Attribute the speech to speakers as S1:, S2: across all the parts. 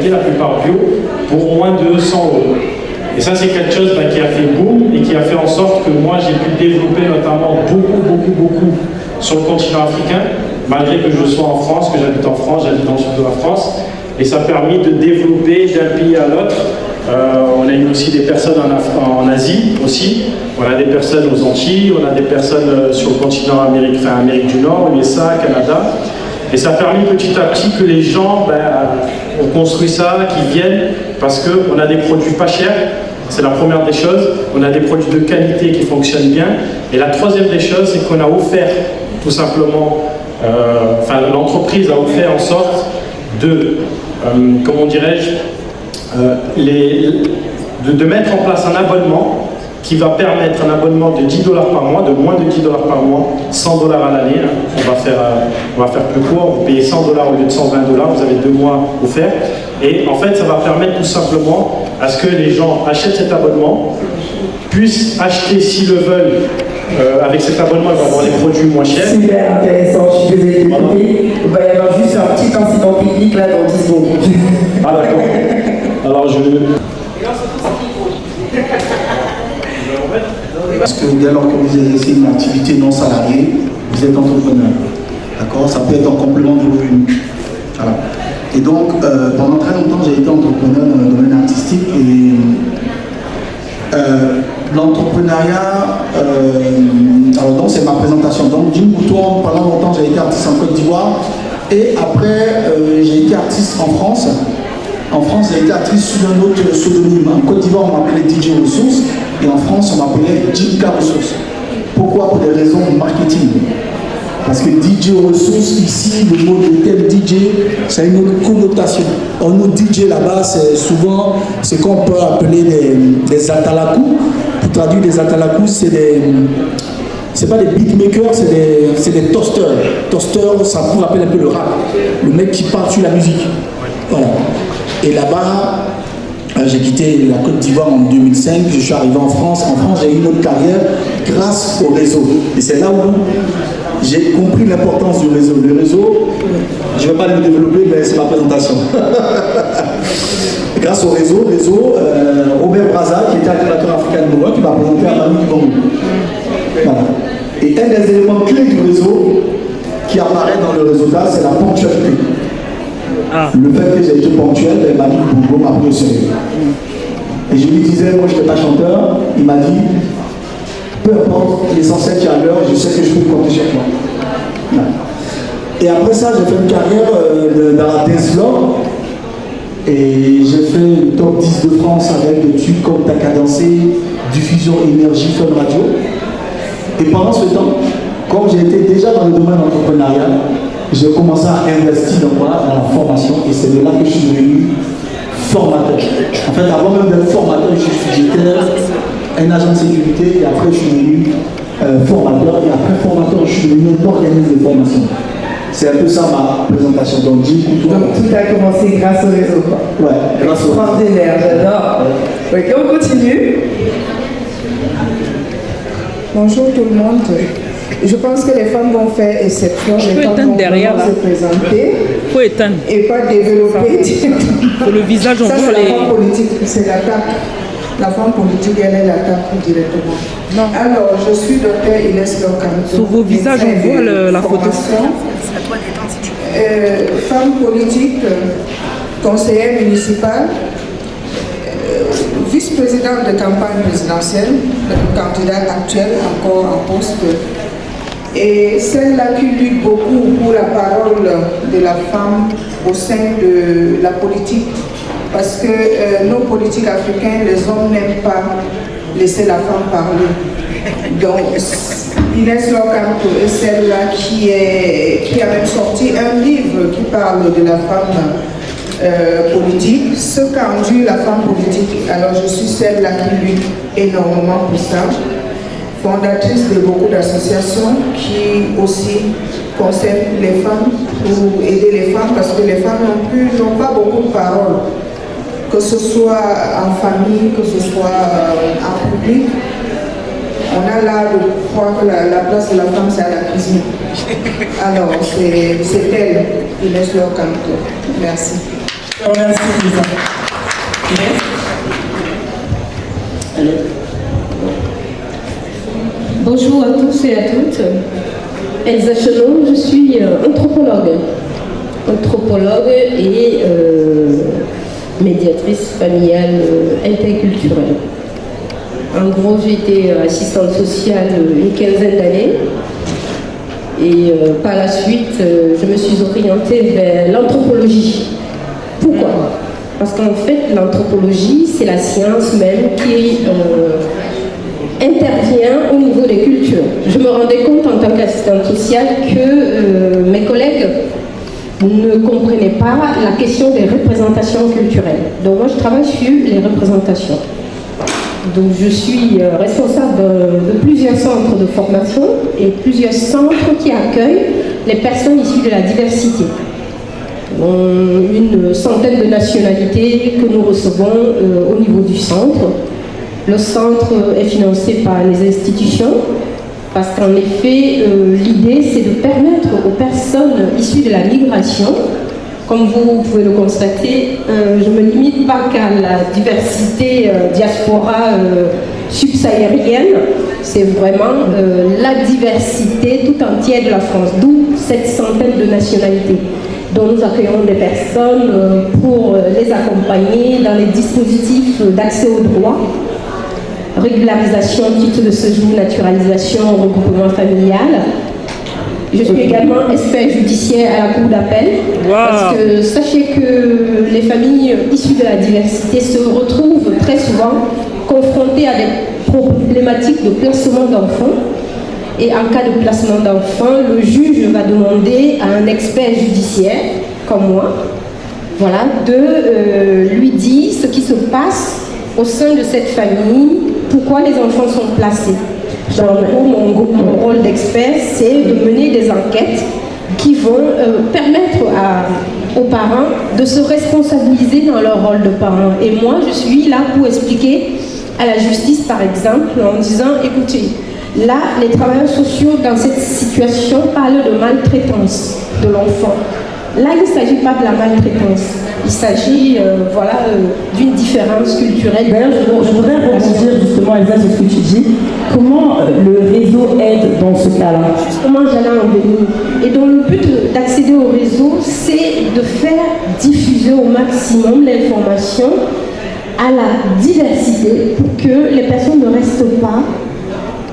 S1: qualité, la plupart bio, pour moins de 100 €. Et ça, c'est quelque chose qui a fait boom et qui a fait en sorte que moi, j'ai pu développer notamment beaucoup sur le continent africain, malgré que je sois en France, que j'habite en France, j'habite dans le sud de la France. Et ça a permis de développer d'un pays à l'autre. On a eu aussi des personnes en Asie aussi. On a des personnes aux Antilles, on a des personnes sur le continent Amérique du Nord, USA, Canada. Et ça a permis petit à petit que les gens ont construit ça, qu'ils viennent, parce qu'on a des produits pas chers. C'est la première des choses. On a des produits de qualité qui fonctionnent bien. Et la troisième des choses, c'est qu'on a offert, tout simplement, l'entreprise a offert en sorte de, comment dirais-je, de mettre en place un abonnement qui va permettre un abonnement de 10 $ par mois, de moins de 10 $ par mois, 100 $ à l'année. On va faire plus court, vous payez 100 $ au lieu de 120 $, vous avez 2 mois offerts. Et en fait, ça va permettre tout simplement à ce que les gens achètent cet abonnement, puissent acheter s'ils le veulent. Avec cet abonnement, ils vont avoir des produits moins chers.
S2: Super intéressant, je suis désolée d'écouter. Il va y avoir juste un petit incident technique là dans 10 secondes.
S1: Ah d'accord. Alors je...
S3: Parce que dès lors que vous exercez une activité non salariée, vous êtes entrepreneur. D'accord? Ça peut être en complément de vos revenus. Voilà. Et donc, pendant très longtemps, j'ai été entrepreneur dans le domaine artistique et l'entrepreneuriat, alors donc c'est ma présentation. Donc, Jim Bouton, pendant longtemps, j'ai été artiste en Côte d'Ivoire et après, j'ai été artiste en France. En France, j'ai été artiste sous un autre pseudonyme. En Côte d'Ivoire, on m'appelait DJ Ressources et en France, on m'appelait Jimka Ressources. Pourquoi? Pour des raisons marketing. Parce que DJ Ressources, ici, le mot de tel DJ, ça a une autre connotation. Un autre DJ là-bas, c'est souvent ce qu'on peut appeler des atalakou. Pour traduire des atalakou, c'est pas des beatmakers, c'est des toasters. Toasters, ça vous rappelle un peu le rap. Le mec qui parle sur la musique. Voilà. Et là-bas, j'ai quitté la Côte d'Ivoire en 2005, je suis arrivé en France. En France, j'ai eu une autre carrière grâce au réseau. Et c'est là où j'ai compris l'importance du réseau. Le réseau, je ne vais pas le développer, mais c'est ma présentation. Grâce au réseau, Robert Braza, qui était animateur africain de Nouveau, qui m'a présenté à Manu Dibongo. Voilà. Et un des éléments clés du réseau qui apparaît dans le réseau là, c'est la ponctualité. Le fait que j'ai été ponctuel, Manu Dibongo m'a pris au sérieux. Et je lui disais, moi je n'étais pas chanteur, il m'a dit, peu importe, l'essentiel qui est à l'heure, je sais que je peux compter sur toi. Voilà. Et après ça, j'ai fait une carrière dans la dance floor. Et j'ai fait le top 10 de France avec des tubes comme T'as qu'à danser, Diffusion Énergie, Fun Radio. Et pendant ce temps, comme j'ai été déjà dans le domaine entrepreneurial, j'ai commencé à investir dans la formation et c'est de là que je suis devenu formateur. En fait, avant même d'être formateur, j'étais un agent de sécurité et après je suis devenu formateur et après formateur, je suis devenu un organisme de formation. C'est un peu ça ma présentation. Donc,
S2: tout a commencé grâce au réseau.
S3: Ouais, grâce au réseau.
S2: Extraordinaire, j'adore. Ok, on continue.
S4: Bonjour tout le monde. Je pense que les femmes vont faire exception. Les femmes vont se présenter.
S5: Faut éteindre.
S4: Et pas développer.
S5: Pour le visage, on
S4: ça,
S5: voit
S4: c'est la femme politique, c'est l'attaque. La femme politique, elle est l'attaque directement.
S5: Non.
S4: Alors, je suis docteur Inès Locanto.
S5: Sur vos visages, on voit la photo.
S4: Femme politique, conseillère municipale, vice-présidente de campagne présidentielle, le candidat actuel encore en poste, et celle-là qui lutte beaucoup pour la parole de la femme au sein de la politique, parce que nos politiques africains, les hommes n'aiment pas laisser la femme parler. Donc, Inès Locanto est celle-là qui a même sorti un livre qui parle de la femme politique, ce qu'endure la femme politique. Alors je suis celle-là qui lutte énormément pour ça, fondatrice de beaucoup d'associations qui aussi concernent les femmes, pour aider les femmes, parce que les femmes n'ont pas beaucoup de paroles, que ce soit en famille, que ce soit en public. On a là de croire que la place de la femme, c'est à la cuisine. Alors, c'est elle, Inès Locanto. Merci.
S2: Merci Lisa.
S6: Bonjour à tous et à toutes. Elsa Chenon, je suis anthropologue et médiatrice familiale interculturelle. En gros, j'ai été assistante sociale une quinzaine d'années et par la suite, je me suis orientée vers l'anthropologie. Pourquoi ? Parce qu'en fait, l'anthropologie, c'est la science même qui intervient au niveau des cultures. Je me rendais compte en tant qu'assistante sociale que mes collègues ne comprenaient pas la question des représentations culturelles. Donc moi, je travaille sur les représentations. Donc je suis responsable de plusieurs centres de formation et plusieurs centres qui accueillent les personnes issues de la diversité. Une centaine de nationalités que nous recevons au niveau du centre. Le centre est financé par les institutions parce qu'en effet, l'idée c'est de permettre aux personnes issues de la migration, comme vous pouvez le constater, je ne me limite pas qu'à la diversité diaspora subsaharienne, c'est vraiment la diversité tout entière de la France, d'où cette centaine de nationalités dont nous accueillons des personnes pour les accompagner dans les dispositifs d'accès aux droits, régularisation, titre de séjour, naturalisation, regroupement familial. Je suis également expert judiciaire à la cour d'appel.
S5: Wow.
S6: Parce que sachez que les familles issues de la diversité se retrouvent très souvent confrontées à des problématiques de placement d'enfants. Et en cas de placement d'enfants, le juge va demander à un expert judiciaire, comme moi, voilà, de lui dire ce qui se passe au sein de cette famille, pourquoi les enfants sont placés. Donc, mon rôle d'expert, c'est de mener des enquêtes qui vont permettre aux parents de se responsabiliser dans leur rôle de parents. Et moi, je suis là pour expliquer à la justice, par exemple, en disant, écoutez, là, les travailleurs sociaux dans cette situation parlent de maltraitance de l'enfant. Là, il ne s'agit pas de la maltraitance. Il s'agit d'une différence culturelle.
S2: D'ailleurs, je voudrais rebondir justement, Elsa, sur ce que tu dis. Comment le réseau aide dans ce cas-là?
S6: Justement, j'allais en venir. Et donc, le but d'accéder au réseau, c'est de faire diffuser au maximum l'information à la diversité pour que les personnes ne restent pas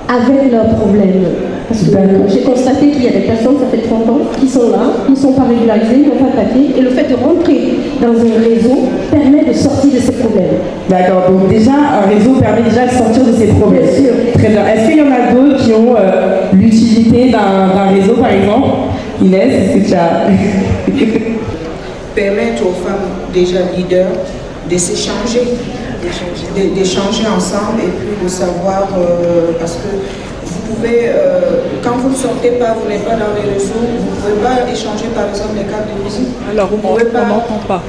S6: avec leurs problèmes. Parce que j'ai constaté qu'il y a des personnes, ça fait 30 ans, qui sont là, qui ne sont pas régularisées, ils n'ont pas de papier, et le fait de rentrer dans un réseau permet de sortir de ces problèmes.
S2: D'accord, donc déjà, un réseau permet déjà de sortir de ces problèmes.
S6: Bien sûr.
S2: Très bien. Est-ce qu'il y en a d'autres qui ont l'utilité d'un réseau, par exemple? Inès, est-ce que tu as...
S4: Permettre aux femmes déjà leaders de s'échanger, d'échanger ensemble et puis de savoir, parce que vous pouvez, quand vous ne sortez pas, vous n'êtes pas dans les réseaux, vous ne pouvez pas échanger par exemple les cartes de visite.
S5: Alors, on n'entend pas.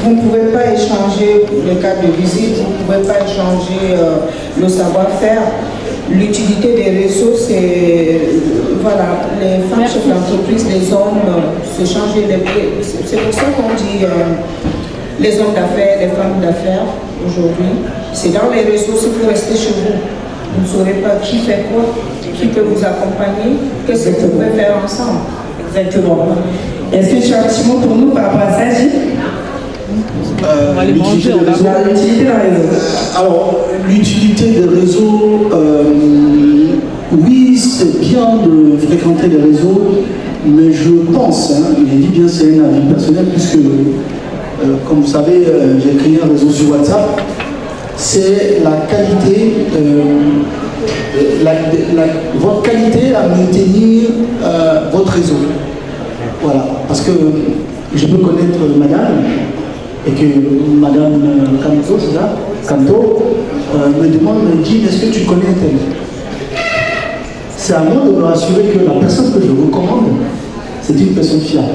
S4: Vous ne pouvez pas échanger les cartes de visite, vous ne pouvez pas échanger le savoir-faire. L'utilité des réseaux, c'est, voilà, les femmes chefs d'entreprise, les hommes, s'échanger les pieds. C'est pour ça qu'on dit les hommes d'affaires, les femmes d'affaires aujourd'hui. C'est dans les réseaux, si vous restez chez vous, vous ne saurez pas qui fait quoi, qui peut vous accompagner, qu'est-ce que vous pouvez faire ensemble.
S2: Exactement. Est-ce que tu as un petit mot pour nous par rapport à ça, Gilles?
S5: On va les manger, on va
S2: L'utilité d'un réseau.
S3: Alors, l'utilité des réseaux, oui, c'est bien de fréquenter les réseaux, mais je pense, je dis bien c'est un avis personnel, puisque, comme vous savez, j'ai créé un réseau sur WhatsApp, c'est la qualité, votre qualité à maintenir votre réseau. Voilà, parce que je peux connaître madame, et que madame Kanto, c'est ça, Kanto, me demande, me dit, est-ce que tu connais un tel? C'est à moi de me rassurer que la personne que je recommande, c'est une personne fiable.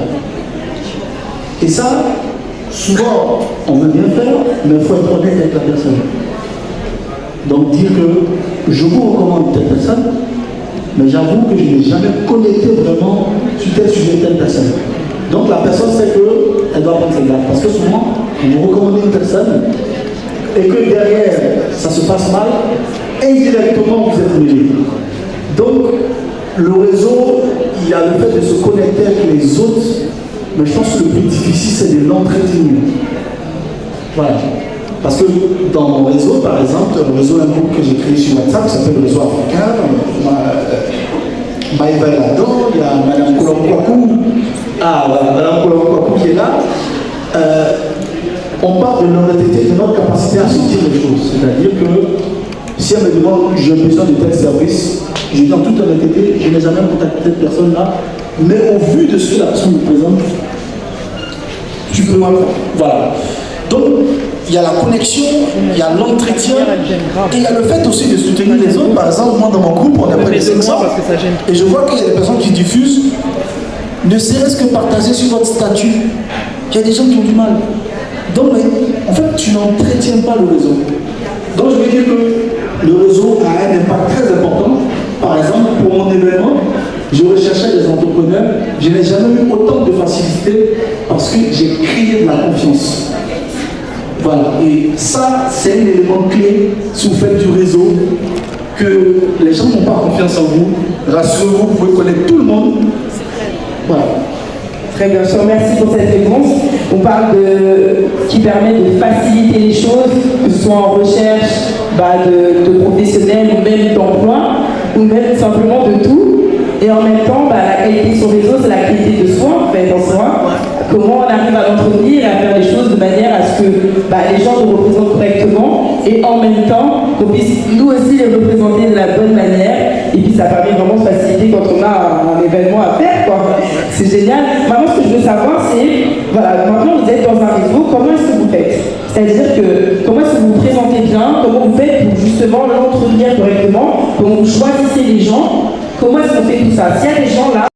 S3: Et ça, souvent, on veut bien faire, mais il faut être honnête avec la personne. Donc dire que je vous recommande telle personne, mais j'avoue que je n'ai jamais connecté vraiment sur tel sujet telle personne. Donc la personne sait qu'elle doit prendre ses gardes. Parce que souvent, vous recommandez une personne et que derrière, ça se passe mal, indirectement vous êtes mêlé. Donc, le réseau, il y a le fait de se connecter avec les autres, mais je pense que le plus difficile, c'est de l'entretenir. Voilà. Parce que dans mon réseau, par exemple, le réseau, un groupe que j'ai créé sur WhatsApp, qui s'appelle le réseau africain, Maïva est là-dedans, il y a Madame Kolomkwaku, Madame Kolomkwaku qui est là. On parle de l'honnêteté, de notre capacité à se dire les choses. C'est-à-dire que si elle me demande, j'ai besoin de tel service, je dis en toute honnêteté, je n'ai jamais contacté cette personne-là, mais au vu de ce que la personne me présente, tu peux m'apprendre. Voilà. Donc, il y a la connexion, il y a l'entretien, et il y a le fait aussi de soutenir les autres. Par exemple, moi dans mon groupe, on est près de 500, et je vois qu'il y a des personnes qui diffusent, ne serait-ce que partager sur votre statut. Il y a des gens qui ont du mal. Donc, en fait, tu n'entretiens pas le réseau. Donc, je veux dire que le réseau a un impact très important. Par exemple, pour mon événement, je recherchais des entrepreneurs. Je n'ai jamais eu autant de facilité parce que j'ai créé de la confiance. Voilà. Et ça, c'est un élément clé si vous faites du réseau, que les gens n'ont pas confiance en vous. Rassurez-vous, vous pouvez connaître tout le monde. Voilà.
S2: Très bien, je te remercie pour cette réponse. On parle de ce qui permet de faciliter les choses, que ce soit en recherche de professionnels ou même d'emploi, ou même simplement de tout. Et en même temps, la qualité sur réseau, c'est la qualité de soi, en fait, en soi. Comment on arrive à l'entretenir et à faire les choses de manière à ce que les gens nous représentent correctement et en même temps qu'on puisse nous aussi les représenter de la bonne manière. Et puis ça permet vraiment de faciliter quand on a un événement à faire, quoi. C'est génial. Maintenant, ce que je veux savoir, c'est, voilà, maintenant vous êtes dans un réseau, comment est-ce que vous faites? C'est-à-dire que, comment est-ce que vous vous présentez bien? Comment vous faites pour justement l'entretenir correctement? Comment vous choisissez les gens? Comment est-ce qu'on fait tout ça? S'il y a des gens là,